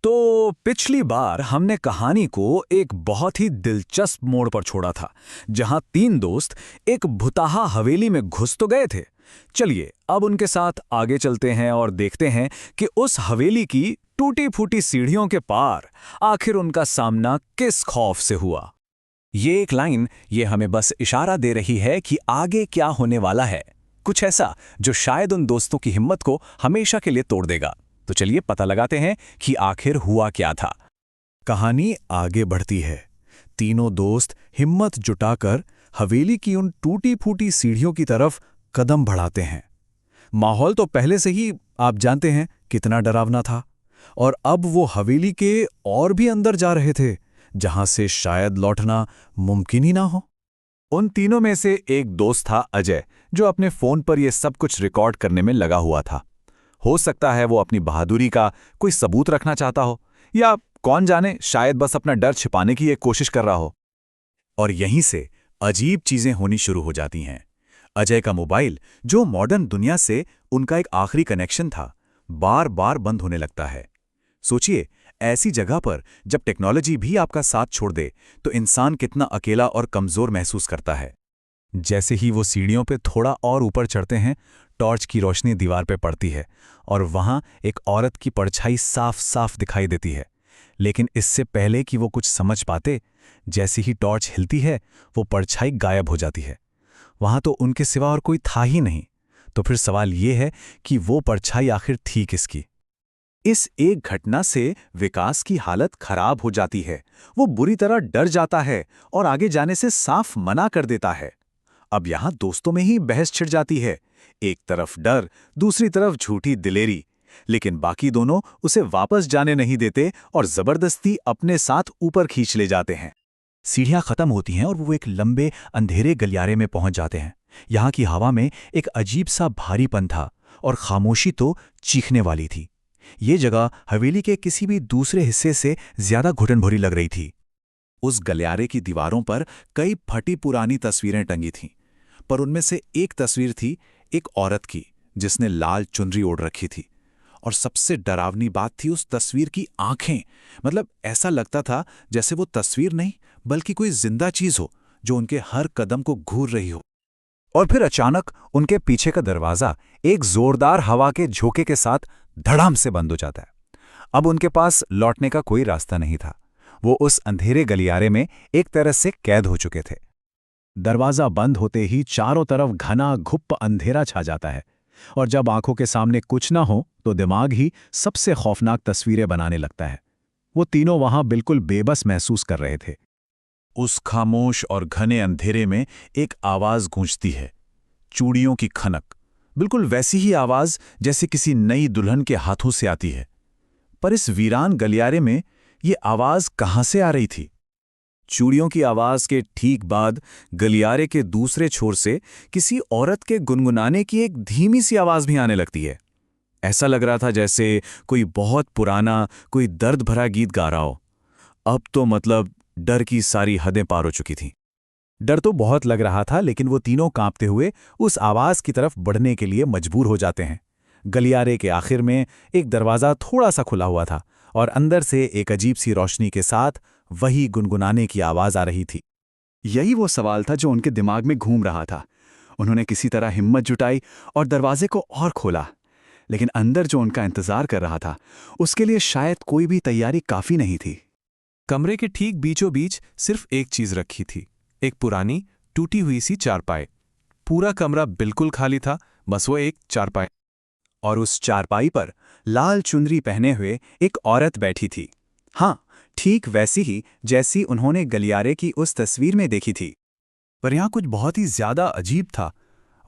तो पिछली बार हमने कहानी को एक बहुत ही दिलचस्प मोड़ पर छोड़ा था, जहां तीन दोस्त एक भुताहा हवेली में घुस तो गए थे। चलिए अब उनके साथ आगे चलते हैं और देखते हैं कि उस हवेली की टूटी फूटी सीढ़ियों के पार आखिर उनका सामना किस खौफ से हुआ। ये एक लाइन ये हमें बस इशारा दे रही है कि आगे क्या होने वाला है, कुछ ऐसा जो शायद उन दोस्तों की हिम्मत को हमेशा के लिए तोड़ देगा। तो चलिए पता लगाते हैं कि आखिर हुआ क्या था। कहानी आगे बढ़ती है। तीनों दोस्त हिम्मत जुटाकर हवेली की उन टूटी फूटी सीढ़ियों की तरफ कदम बढ़ाते हैं। माहौल तो पहले से ही आप जानते हैं कितना डरावना था, और अब वो हवेली के और भी अंदर जा रहे थे, जहां से शायद लौटना मुमकिन ही ना हो। उन तीनों में से एक दोस्त था अजय, जो अपने फोन पर यह सब कुछ रिकॉर्ड करने में लगा हुआ था। हो सकता है वो अपनी बहादुरी का कोई सबूत रखना चाहता हो, या कौन जाने शायद बस अपना डर छिपाने की एक कोशिश कर रहा हो। और यहीं से अजीब चीजें होनी शुरू हो जाती हैं। अजय का मोबाइल, जो मॉडर्न दुनिया से उनका एक आखिरी कनेक्शन था, बार बार बंद होने लगता है। सोचिए, ऐसी जगह पर जब टेक्नोलॉजी भी आपका साथ छोड़ दे तो इंसान कितना अकेला और कमजोर महसूस करता है। जैसे ही वो सीढ़ियों पे थोड़ा और ऊपर चढ़ते हैं, टॉर्च की रोशनी दीवार पे पड़ती है और वहां एक औरत की परछाई साफ साफ दिखाई देती है। लेकिन इससे पहले कि वो कुछ समझ पाते, जैसे ही टॉर्च हिलती है वो परछाई गायब हो जाती है। वहां तो उनके सिवा और कोई था ही नहीं। तो फिर सवाल ये है कि वो परछाई आखिर थी किसकी? इस एक घटना से विकास की हालत खराब हो जाती है। वो बुरी तरह डर जाता है और आगे जाने से साफ मना कर देता है। अब यहां दोस्तों में ही बहस छिड़ जाती है। एक तरफ डर, दूसरी तरफ झूठी दिलेरी। लेकिन बाकी दोनों उसे वापस जाने नहीं देते और जबरदस्ती अपने साथ ऊपर खींच ले जाते हैं। सीढ़ियां खत्म होती हैं और वो एक लंबे अंधेरे गलियारे में पहुंच जाते हैं। यहां की हवा में एक अजीब सा भारीपन था और खामोशी तो चीखने वाली थी। ये जगह हवेली के किसी भी दूसरे हिस्से से ज्यादा घुटन भरी लग रही थी। उस गलियारे की दीवारों पर कई फटी पुरानी तस्वीरें टंगी थीं, पर उनमें से एक तस्वीर थी एक औरत की, जिसने लाल चुनरी ओढ़ रखी थी। और सबसे डरावनी बात थी उस तस्वीर की आंखें। मतलब ऐसा लगता था जैसे वो तस्वीर नहीं बल्कि कोई जिंदा चीज हो, जो उनके हर कदम को घूर रही हो। और फिर अचानक उनके पीछे का दरवाजा एक जोरदार हवा के झोंके के साथ धड़ाम से बंद हो जाता है। अब उनके पास लौटने का कोई रास्ता नहीं था। वो उस अंधेरे गलियारे में एक तरह से कैद हो चुके थे। दरवाजा बंद होते ही चारों तरफ घना घुप्प अंधेरा छा जाता है, और जब आंखों के सामने कुछ ना हो तो दिमाग ही सबसे खौफनाक तस्वीरें बनाने लगता है। वो तीनों वहां बिल्कुल बेबस महसूस कर रहे थे। उस खामोश और घने अंधेरे में एक आवाज गूंजती है, चूड़ियों की खनक। बिल्कुल वैसी ही आवाज जैसे किसी नई दुल्हन के हाथों से आती है। पर इस वीरान गलियारे में ये आवाज कहां से आ रही थी? चूड़ियों की आवाज के ठीक बाद गलियारे के दूसरे छोर से किसी औरत के गुनगुनाने की एक धीमी सी आवाज भी आने लगती है। ऐसा लग रहा था जैसे कोई बहुत पुराना, कोई दर्द भरा गीत गा रहा हो। अब तो मतलब डर की सारी हदें पार हो चुकी थीं। डर तो बहुत लग रहा था, लेकिन वो तीनों कांपते हुए उस आवाज की तरफ बढ़ने के लिए मजबूर हो जाते हैं। गलियारे के आखिर में एक दरवाजा थोड़ा सा खुला हुआ था और अंदर से एक अजीब सी रोशनी के साथ वही गुनगुनाने की आवाज आ रही थी। यही वो सवाल था जो उनके दिमाग में घूम रहा था। उन्होंने किसी तरह हिम्मत जुटाई और दरवाजे को और खोला, लेकिन अंदर जो उनका इंतजार कर रहा था उसके लिए शायद कोई भी तैयारी काफी नहीं थी। कमरे के ठीक बीचों बीच सिर्फ एक चीज रखी थी, एक पुरानी टूटी हुई सी चारपाई। पूरा कमरा बिल्कुल खाली था, बस वो एक चारपाई। और उस चारपाई पर लाल चुनरी पहने हुए एक औरत बैठी थी। हाँ, ठीक वैसी ही जैसी उन्होंने गलियारे की उस तस्वीर में देखी थी। पर यहां कुछ बहुत ही ज्यादा अजीब था।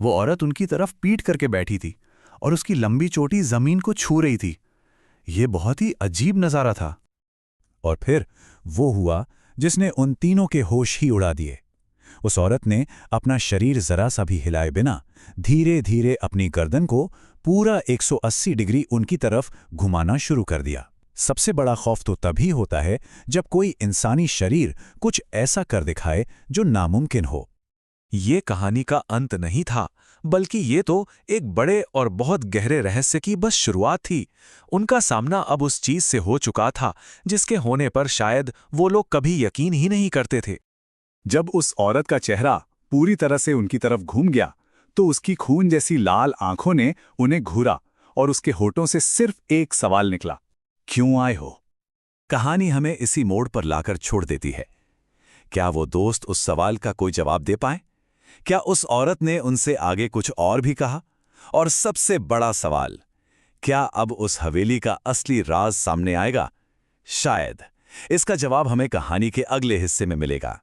वो औरत उनकी तरफ पीठ करके बैठी थी और उसकी लंबी चोटी जमीन को छू रही थी। ये बहुत ही अजीब नजारा था। और फिर वो हुआ जिसने उन तीनों के होश ही उड़ा दिए। उस औरत ने अपना शरीर जरा सा भी हिलाए बिना धीरे धीरे अपनी गर्दन को पूरा 180 डिग्री उनकी तरफ घुमाना शुरू कर दिया। सबसे बड़ा खौफ तो तभी होता है जब कोई इंसानी शरीर कुछ ऐसा कर दिखाए जो नामुमकिन हो। ये कहानी का अंत नहीं था, बल्कि ये तो एक बड़े और बहुत गहरे रहस्य की बस शुरुआत थी। उनका सामना अब उस चीज से हो चुका था जिसके होने पर शायद वो लोग कभी यकीन ही नहीं करते थे। जब उस औरत का चेहरा पूरी तरह से उनकी तरफ घूम गया तो उसकी खून जैसी लाल आंखों ने उन्हें घूरा और उसके होठों से सिर्फ एक सवाल निकला, क्यों आए हो? कहानी हमें इसी मोड़ पर लाकर छोड़ देती है। क्या वो दोस्त उस सवाल का कोई जवाब दे पाए? क्या उस औरत ने उनसे आगे कुछ और भी कहा? और सबसे बड़ा सवाल, क्या अब उस हवेली का असली राज सामने आएगा? शायद। इसका जवाब हमें कहानी के अगले हिस्से में मिलेगा।